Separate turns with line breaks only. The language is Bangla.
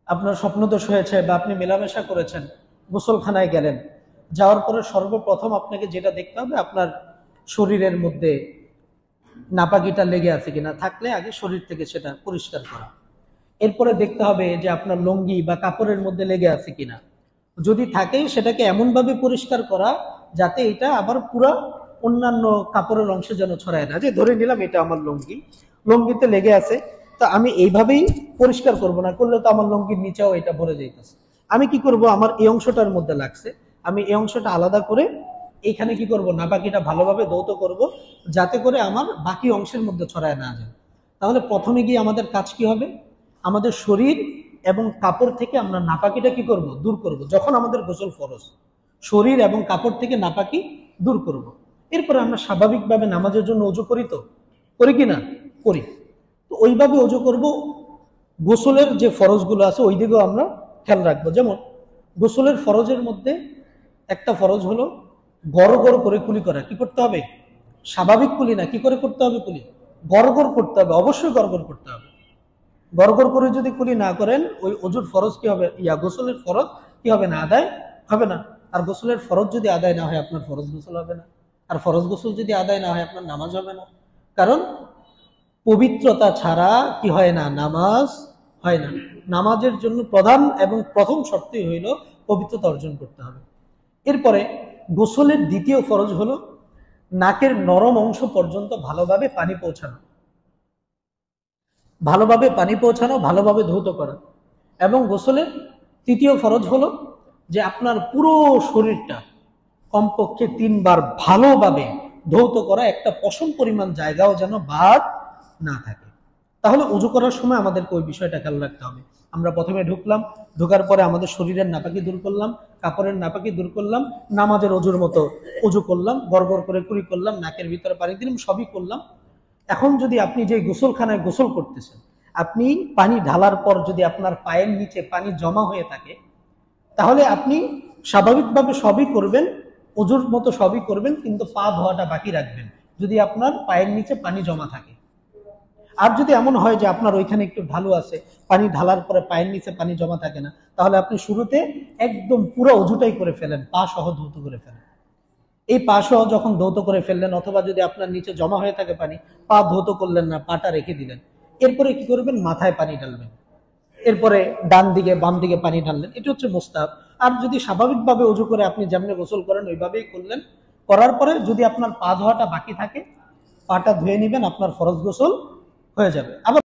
আপনার স্বপ্নদোষ হয়েছে বা আপনি মেলামেশা করেছেন, গোসলখানায় গেলেন, যাওয়ার পরে সর্বপ্রথম আপনাকে যেটা দেখতে হবে আপনার শরীরের মধ্যে নাপাকিটা লেগে আছে কিনা, থাকলে আগে শরীর থেকে সেটা পরিষ্কার করা। এরপরে দেখতে হবে যে আপনার লুঙ্গি বা কাপড়ের মধ্যে লেগে আছে কিনা, যদি থাকে সেটাকে এমন ভাবে পরিষ্কার করা যাতে এটা আবার পুরো অন্যান্য কাপড়ের অংশে যেন ছড়ায় না। যে ধরে নিলাম এটা আমার লুঙ্গি, লুঙ্গিতে লেগে আছে, তো আমি এইভাবেই পরিষ্কার করব না, করলে তো আমার লুঙ্গির নিচেও এটা ভরে যাইতেছে। আমি কি করব, আমার এই অংশটার মধ্যে লাগছে, আমি এই অংশটা আলাদা করে এখানে কি করব, নাপাকিটা ভালোভাবে ধৌত করব, যাতে করে আমার বাকি অংশের মধ্যে ছড়ায় না যায়। তাহলে প্রথমে গিয়ে আমাদের কাজ কি হবে, আমাদের শরীর এবং কাপড় থেকে আমরা নাপাকিটা কি করব, দূর করব। যখন আমাদের গোসল ফরজ, শরীর এবং কাপড় থেকে নাপাকি দূর করব। এরপরে আমরা স্বাভাবিকভাবে নামাজের জন্য ওযু করি, তো করি কি না, করি। তো ওইভাবে ওযু করব। গোসলের যে ফরজগুলো আছে ওই দিকেও আমরা খেয়াল রাখবো। যেমন গোসলের ফরজের মধ্যে একটা ফরজ হলো গড় গড় করে কুলি করা। কি করতে হবে, স্বাভাবিক কুলি না, কি করে করতে হবে কুলি, গড় গড় করতে হবে, অবশ্যই গড় গড় করতে হবে। গড়গড় করে যদি কুলি না করেন, ওই অজুর ফরজ কি হবে, গোসলের ফরজ কি হবে না, আদায় হবে না। আর গোসলের ফরজ যদি আদায় না হয়, আপনার ফরজ গোসল হবে না। আর ফরজ গোসল যদি আদায় না হয়, আপনার নামাজ হবে না। কারণ পবিত্রতা ছাড়া কি হয় না, নামাজ হয় না। নামাজের জন্য প্রধান এবং প্রথম শর্তই হইল পবিত্রতা অর্জন করতে হবে। এরপরে গোসলের দ্বিতীয় ফরজ হলো নাকের নরম অংশ পর্যন্ত ভালোভাবে পানি পৌঁছানো, ভালোভাবে পানি পৌঁছানো, ভালোভাবে ধৌত করা। এবং গোসলের তৃতীয় ফরজ হলো যে আপনার পুরো শরীরটা কমপক্ষে 3 বার ভালোভাবে ধৌত করা, একটা পশম পরিমাণ জায়গাও যেন বাদ না থাকে। তাহলে উজু করার সময় আমাদেরকে ওই বিষয়টা খেয়াল রাখতে হবে। আমরা প্রথমে ঢুকলাম, ঢোকার পরে আমাদের শরীরের নাপাকি দূর করলাম, কাপড়ের নাপাকি দূর করলাম, নামাজের অজুর মতো উজু করলাম, গড় গড় করে কুলি করলাম, নাকের ভিতরে পানি দিলাম, সবই করলাম। এখন যদি আপনি যে গোসলখানায় গোসল করতেছেন, আপনি পানি ঢালার পর যদি আপনার পায়ের নিচে পানি জমা হয়ে থাকে, তাহলে আপনি স্বাভাবিকভাবে সবই করবেন, অজুর মতো সবই করবেন, কিন্তু পা ধোয়াটা বাকি রাখবেন যদি আপনার পায়ের নিচে পানি জমা থাকে। আর যদি এমন হয় যে আপনার ওইখানে একটু ঢালু আছে, পানি ঢালার পরে পায়ের নিচে পানি জমা থাকে না, তাহলে আপনি শুরুতে একদম পুরো অজুটাই করে ফেলেন, পা সহ ধৌত করে ফেলেন। এই পা সহ যখন ধৌত করে ফেললেন, অথবা যদি আপনার নিচে জমা হয়ে থাকে পানি, পা ধৌত করলেন না, পাটা রেখে দিলেন। এরপরে কি করবেন, মাথায় পানি ঢালবেন, এরপরে ডান দিকে বাম দিকে পানি ঢাললেন। এটা হচ্ছে মুস্তাহাব। আর যদি স্বাভাবিকভাবে ওযু করে আপনি যেমনি গোসল করেন ওইভাবেই করলেন। করার পরে যদি আপনার পা ধোয়াটা বাকি থাকে, পাটা ধুয়ে নিবেন, আপনার ফরজ গোসল হয়ে যাবে। আবার